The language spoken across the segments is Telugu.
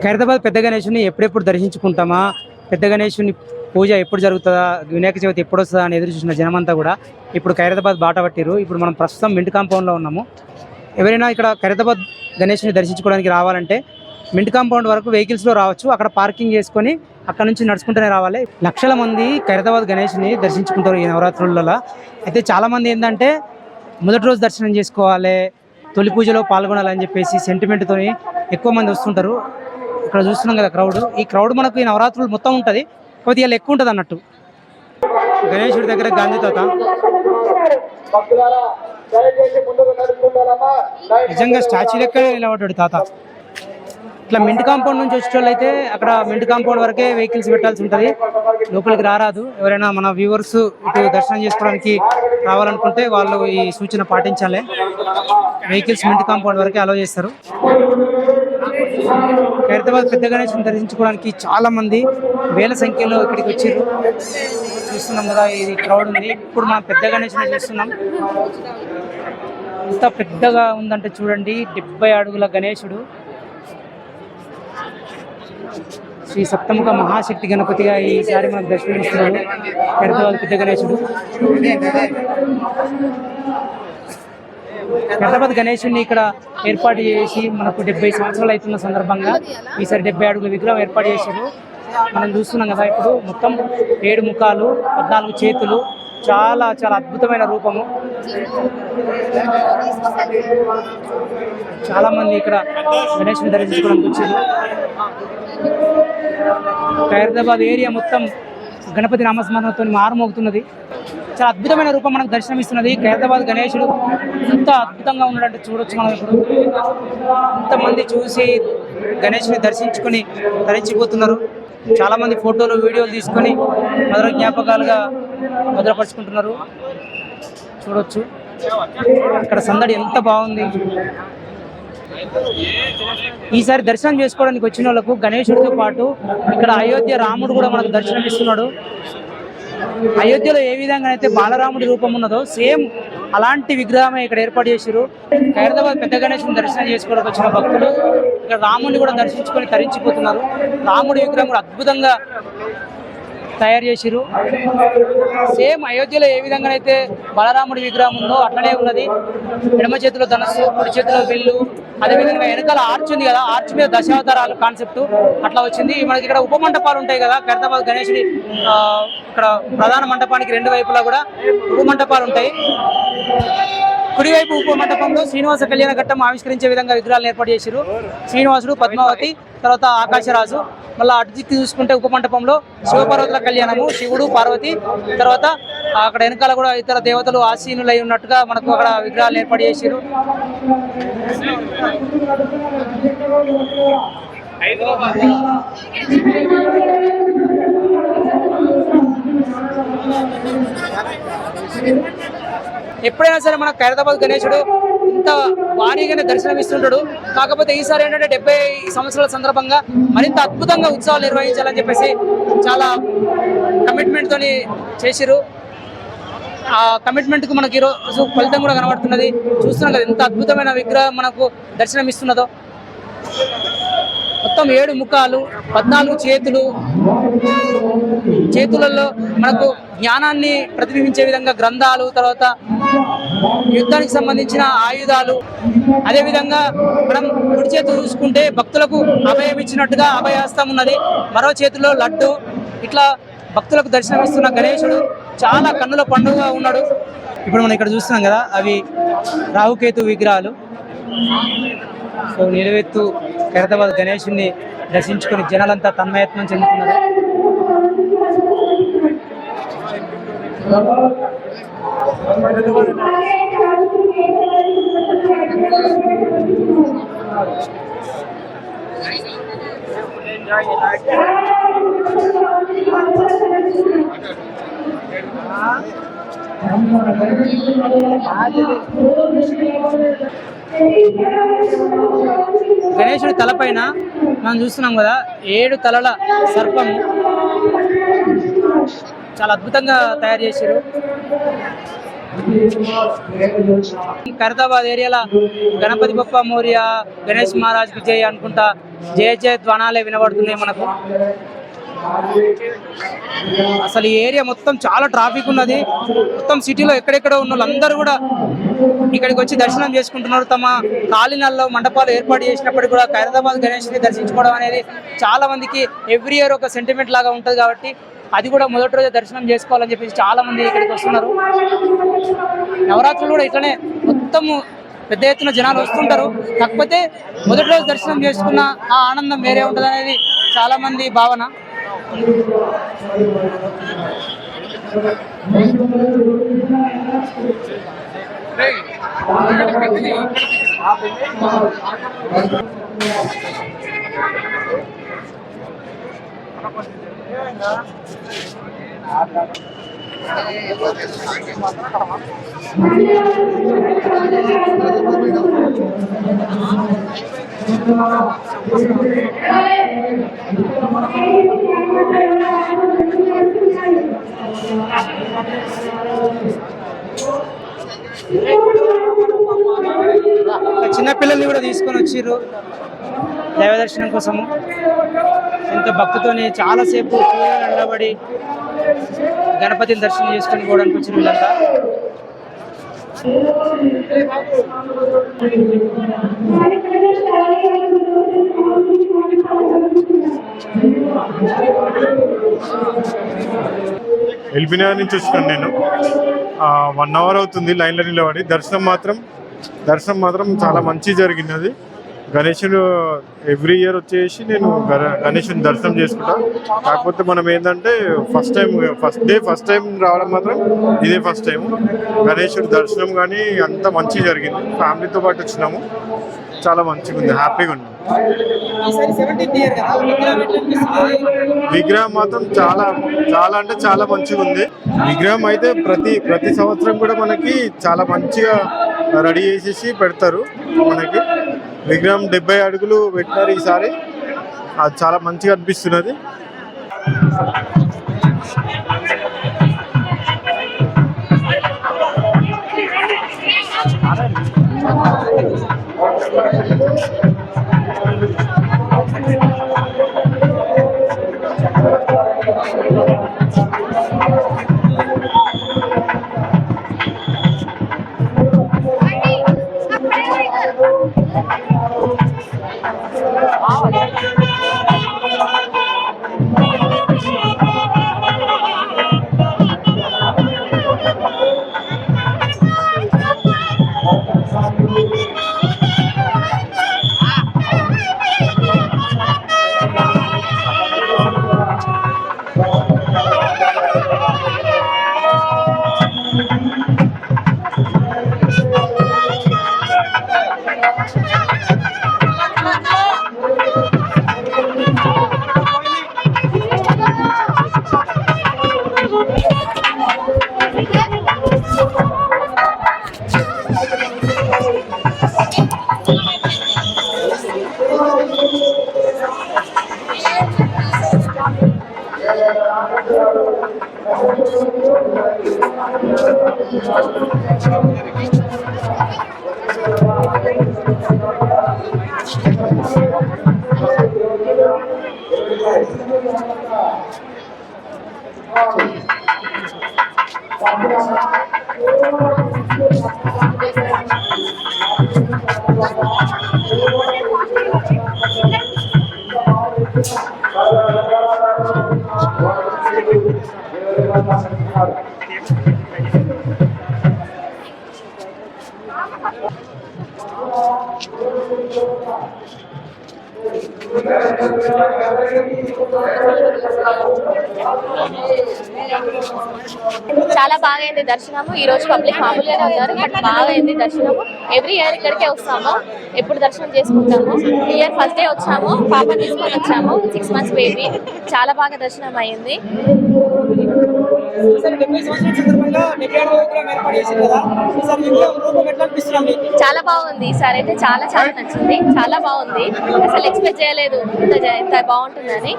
ఖైరతాబాద్ పెద్ద గణేశుని ఎప్పుడెప్పుడు దర్శించుకుంటామా, పెద్ద గణేశుని పూజ ఎప్పుడు జరుగుతుందా, వినాయక చవితి ఎప్పుడు వస్తుందా అని ఎదురు చూసిన జనమంతా కూడా ఇప్పుడు ఖైరతాబాద్ బాట పట్టిరు. ఇప్పుడు మనం ప్రస్తుతం మింట్ కాంపౌండ్లో ఉన్నాము. ఎవరైనా ఇక్కడ ఖైరతాబాద్ గణేశుని దర్శించుకోవడానికి రావాలంటే మింట్ కాంపౌండ్ వరకు వెహికల్స్లో రావచ్చు. అక్కడ పార్కింగ్ చేసుకొని అక్కడ నుంచి నడుచుకుంటూనే రావాలి. లక్షల మంది ఖైరతాబాద్ గణేశుని దర్శించుకుంటారు ఈ నవరాత్రులలో. అయితే చాలామంది ఏంటంటే మొదటి రోజు దర్శనం చేసుకోవాలి, తొలి పూజలో పాల్గొనాలని చెప్పేసి సెంటిమెంట్తో ఎక్కువ మంది వస్తుంటారు. ఇక్కడ చూస్తున్నాం కదా క్రౌడ్. ఈ క్రౌడ్ మనకు ఈ నవరాత్రులు మొత్తం ఉంటుంది, కొద్దిగా ఇలా ఎక్కువ ఉంటుంది అన్నట్టు. గణేశుడి దగ్గర గాంధీ తాత నిజంగా స్టాచ్యూ లెక్క నిలబడ్డాడు తాత. ఇట్లా మింట్ కాంపౌండ్ నుంచి వచ్చేటోళ్ళు అయితే అక్కడ మింట్ కాంపౌండ్ వరకే వెహికల్స్ పెట్టాల్సి ఉంటుంది, లోపలికి రారాదు. ఎవరైనా మన వ్యూవర్స్ ఇటు దర్శనం చేసుకోవడానికి రావాలనుకుంటే వాళ్ళు ఈ సూచన పాటించాలి. వెహికల్స్ మింట్ కాంపౌండ్ వరకే అలౌ చేస్తారు. ఖైరతాబాద్ పెద్ద గణేశుని దర్శించుకోవడానికి చాలా మంది వేల సంఖ్యలో ఇక్కడికి వచ్చారు. చూస్తున్నాం కదా, ఇది క్రౌడ్ ఉంది. ఇప్పుడు మనం పెద్ద గణేశుని చూస్తున్నాం. ఎంత పెద్దగా ఉందంటే చూడండి, 70 అడుగుల గణేశుడు. శ్రీ సప్తముఖ మహాశక్తి గణపతిగా ఈసారి మనకు దర్శనమిస్తున్నాడు ఖైరతాబాద్ పెద్ద గణేశుడు. ఖైరతాబాద్ గణేశుడిని ఇక్కడ ఏర్పాటు చేసి మనకు 70 సంవత్సరాలు అవుతున్న సందర్భంగా ఈసారి 70 అడుగుల విగ్రహం ఏర్పాటు చేశారు. మనం చూస్తున్నాం కదా, ఇప్పుడు మొత్తం 7 ముఖాలు, 14 చేతులు, చాలా చాలా అద్భుతమైన రూపము. చాలా మంది ఇక్కడ గణేశుని దర్శించుకోవడానికి వచ్చారు. ఖైరతాబాద్ ఏరియా మొత్తం గణపతి నామస్మరణతో మారుమోగుతున్నది. చాలా అద్భుతమైన రూపం మనకు దర్శనమిస్తున్నది. ఖైరతాబాద్ గణేశుడు ఎంత అద్భుతంగా ఉన్నాడంటే చూడొచ్చు మనం. ఇప్పుడు ఇంతమంది చూసి గణేశుని దర్శించుకొని ధరించిపోతున్నారు. చాలామంది ఫోటోలు, వీడియోలు తీసుకొని మధుర జ్ఞాపకాలుగా భద్రపరుచుకుంటున్నారు. చూడొచ్చు ఇక్కడ సందడి ఎంత బాగుంది. ఈసారి దర్శనం చేసుకోవడానికి వచ్చిన వాళ్ళకు గణేశుడితో పాటు ఇక్కడ అయోధ్య రాముడు కూడా మనకు దర్శనం ఇస్తున్నాడు. అయోధ్యలో ఏ విధంగా అయితే బాలరాముడి రూపం ఉన్నదో సేమ్ అలాంటి విగ్రహమే ఇక్కడ ఏర్పాటు చేశారు. ఖైరతాబాద్ పెద్ద గణేశుని దర్శనం చేసుకోవడానికి వచ్చిన భక్తులు ఇక్కడ రాముడిని కూడా దర్శించుకొని తరించిపోతున్నారు. రాముడి విగ్రహం కూడా అద్భుతంగా తయారు చేసిరు. సేమ్ అయోధ్యలో ఏ విధంగా అయితే బలరాముడి విగ్రహం ఉందో అట్లనే ఉన్నది. ఎడమ చేతిలో ధనస్సు, కుడి చేతిలో విల్లు, అదేవిధంగా వెనకాల ఆర్చ్ ఉంది కదా, ఆర్చ్ మీద దశావతారాలు కాన్సెప్ట్ అట్లా వచ్చింది. మనకి ఇక్కడ ఉపమంటపాలు ఉంటాయి కదా, ఖైరతాబాద్ గణేశుడి ఇక్కడ ప్రధాన మంటపానికి 2 వైపులా కూడా ఉపమంటపాలు ఉంటాయి. కుడివైపు ఉపమంటపంలో శ్రీనివాస కళ్యాణ ఘట్టం ఆవిష్కరించే విధంగా విగ్రహాలను ఏర్పాటు చేశారు. శ్రీనివాసుడు, పద్మావతి, తర్వాత ఆకాశరాజు. మళ్ళీ అటు దిక్కు చూసుకుంటే ఉపమంటపంలో శివపార్వతుల కళ్యాణము, శివుడు, పార్వతి, తర్వాత అక్కడ వెనకాల కూడా ఇతర దేవతలు ఆసీనులై ఉన్నట్టుగా మనకు అక్కడ విగ్రహాలు ఏర్పాటు చేశారు. ఎప్పుడైనా సరే మన ఖైరతాబాద్ గణేశుడు ఇంత భారీగానే దర్శనమిస్తుంటాడు. కాకపోతే ఈసారి ఏంటంటే 70 సంవత్సరాల సందర్భంగా మరింత అద్భుతంగా ఉత్సవాలు నిర్వహించాలని చెప్పేసి చాలా కమిట్మెంట్తో చేసిరు. ఆ కమిట్మెంట్కు మనకి ఈరోజు ఫలితం కూడా కనబడుతున్నది. చూస్తున్నాం కదా ఎంత అద్భుతమైన విగ్రహం మనకు దర్శనమిస్తున్నదో. మొత్తం 7 ముఖాలు, 14 చేతులు, చేతులలో మనకు జ్ఞానాన్ని ప్రతిబింబించే విధంగా గ్రంథాలు, తర్వాత యుద్ధానికి సంబంధించిన ఆయుధాలు. అదేవిధంగా మనం కుడి చేతులు చూసుకుంటే భక్తులకు అభయం ఇచ్చినట్టుగా అభయహస్తం ఉన్నది, మరో చేతిలో లడ్డు. ఇట్లా భక్తులకు దర్శనమిస్తున్న గణేశుడు చాలా కన్నుల పండుగ ఉన్నాడు. ఇప్పుడు మనం ఇక్కడ చూస్తున్నాం కదా, అవి రాహుకేతు విగ్రహాలు. సో నిలువెత్తు ఖైరతాబాద్ గణేశుని దర్శించుకొని జనాలంతా తన్మయత్నం చెందుతున్నారు. గణేశుడి తలపైన మనం చూస్తున్నాం కదా 7 తలల సర్పము చాలా అద్భుతంగా తయారు చేశారు. ఖైరతాబాద్ ఏరియాలో గణపతి బప్ప మోరియా, గణేష్ మహారాజ్ కి జై అనుకుంటా జయ జయ ధ్వనాలే వినబడుతున్నాయి మనకు. అసలు ఈ ఏరియా మొత్తం చాలా ట్రాఫిక్ ఉన్నది. మొత్తం సిటీలో ఎక్కడెక్కడ ఉన్న వాళ్ళందరూ కూడా ఇక్కడికి వచ్చి దర్శనం చేసుకుంటున్నారు. తమ కాలినల్లో మండపాలు ఏర్పాటు చేసినప్పటికీ కూడా ఖైరతాబాద్ గణేష్ని దర్శించుకోవడం అనేది చాలా మందికి ఎవ్రీ ఇయర్ ఒక సెంటిమెంట్ లాగా ఉంటుంది. కాబట్టి అది కూడా మొదటి రోజు దర్శనం చేసుకోవాలని చెప్పేసి చాలా మంది ఇక్కడికి వస్తున్నారు. నవరాత్రులు కూడా ఇట్లనే మొత్తము పెద్ద ఎత్తున జనాలు వస్తుంటారు. కాకపోతే మొదటి రోజు దర్శనం చేసుకున్న ఆ ఆనందం వేరే ఉంటుంది అనేది చాలా మంది భావన. చిన్నపిల్లల్ని కూడా తీసుకొని వచ్చిర్రు దైవ దర్శనం కోసము. ఎంతో భక్తితోని చాలాసేపు నిలబడి గణపతిని దర్శనం చేసుకొని పోవడానికి వచ్చిన వీళ్ళంతా. ఎల్బినగర్ నుంచి వచ్చినాను నేను. 1 అవర్ అవుతుంది లైన్లో నిలబడి. దర్శనం మాత్రం చాలా మంచి జరిగినది. గణేశుడు ఎవ్రీ ఇయర్ వచ్చేసి నేను గణేశుని దర్శనం చేసుకుంటా. కాకపోతే మనం ఏంటంటే ఫస్ట్ టైం రావడం మాత్రం ఇదే ఫస్ట్ టైం. గణేశుడి దర్శనం కానీ అంతా మంచిగా జరిగింది. ఫ్యామిలీతో పాటు వచ్చినాము. చాలా మంచిగా ఉంది, హ్యాపీగా ఉంది. విగ్రహం మాత్రం చాలా అంటే చాలా మంచిగా ఉంది. విగ్రహం అయితే ప్రతి సంవత్సరం కూడా మనకి చాలా మంచిగా రెడీ చేసేసి పెడతారు. మనకి విగ్రహం 70 అడుగులు పెట్టినారు ఈసారి. అది చాలా మంచిగా అనిపిస్తున్నది. చాలా బాగా అయింది దర్శనము. ఈ రోజు పబ్లిక్ మామూలుగానే ఉన్నారు, బట్ బాగా అయింది దర్శనము. ఎవ్రీ ఇయర్ ఇక్కడికే వస్తాము, ఎప్పుడు దర్శనం చేసుకుంటాము. ఈ ఇయర్ ఫస్ట్ డే వచ్చాము, పాపని తీసుకొని వచ్చాము, 6 months బేబీ. చాలా బాగా దర్శనం అయింది. చాలా బాగుంది ఈసారి అయితే, చాలా నచ్చింది, చాలా బాగుంది. అసలు ఎక్స్పెక్ట్ చేయలేదు అనుకోలేదు ఇంత బాగుంటుందని.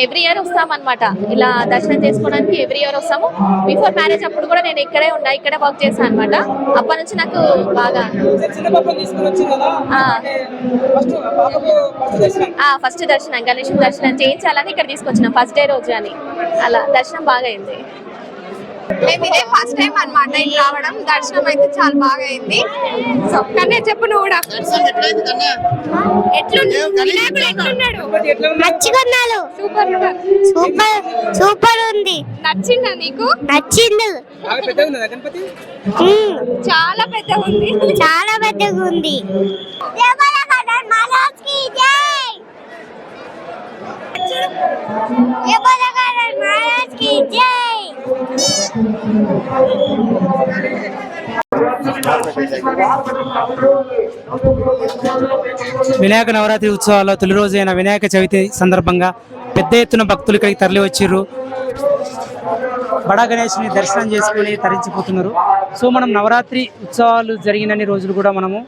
ఎవ్రీ ఇయర్ వస్తామన్నమాట ఇలా దర్శనం చేసుకోవడానికి. ఎవ్రీ ఇయర్ వస్తాము. బిఫోర్ మ్యారేజ్ అప్పుడు కూడా నేను ఇక్కడే ఇక్కడే వర్క్ చేశాను అనమాట. అప్పటి నుంచి నాకు బాగా ఫస్ట్ దర్శనం గణేశుని దర్శనం చేయించాలని ఇక్కడ తీసుకొచ్చినాం ఫస్ట్ డే రోజు అని. అలా దర్శనం బాగా అయింది. మేము ఇదే ఫస్ట్ టైం అన్నమాట ఇటు రావడం. దర్శనం అయితే చాలా బాగా అయింది. సో కన్నా చెప్పు నువ్వు కూడా నచ్చుకున్నాను. సూపర్ సూపర్ సూపర్ ఉంది. నచ్చిందా నీకు? నచ్చింది. చాలా పెద్దగా ఉంది. చాలా పెద్దగా ఉంది. వినాయక నవరాత్రి ఉత్సవాల్లో తొలి రోజు అయిన వినాయక చవితి సందర్భంగా పెద్ద ఎత్తున భక్తులు ఇక్కడికి తరలి వచ్చిర్రు. బడా గణేష్ని దర్శనం చేసుకుని తరించిపోతున్నారు. సో మనం నవరాత్రి ఉత్సవాలు జరిగినన్ని రోజులు కూడా మనము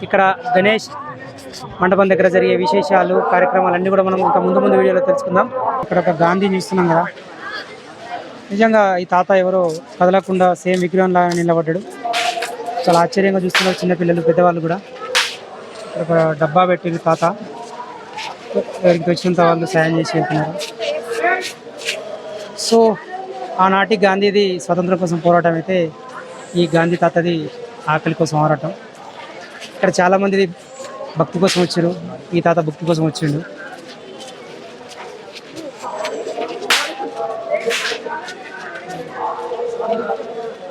ఇక్కడ గణేష్ మండపం దగ్గర జరిగే విశేషాలు కార్యక్రమాలన్నీ కూడా మనం ఇంకా ముందు వీడియోలో తెలుసుకుందాం. ఇక్కడ ఒక గాంధీ చూస్తున్నాం కదా, నిజంగా ఈ తాత ఎవరో కదలకుండా సేమ్ విగ్రహం లాగా నిలబడ్డాడు. చాలా ఆశ్చర్యంగా చూస్తున్నారు చిన్నపిల్లలు పెద్దవాళ్ళు కూడా. ఇక్కడ ఒక డబ్బా పెట్టిన తాత ఎవరికి వచ్చినంత వాళ్ళు సాయం చేసి వెళ్తున్నారు. సో ఆనాటి గాంధీది స్వతంత్రం కోసం పోరాటం అయితే ఈ గాంధీ తాతది ఆకలి కోసం పోరాటం. ఇక్కడ చాలామంది భక్తి కోసం వచ్చారు. ఈ తాత భక్తి కోసం వచ్చిండు.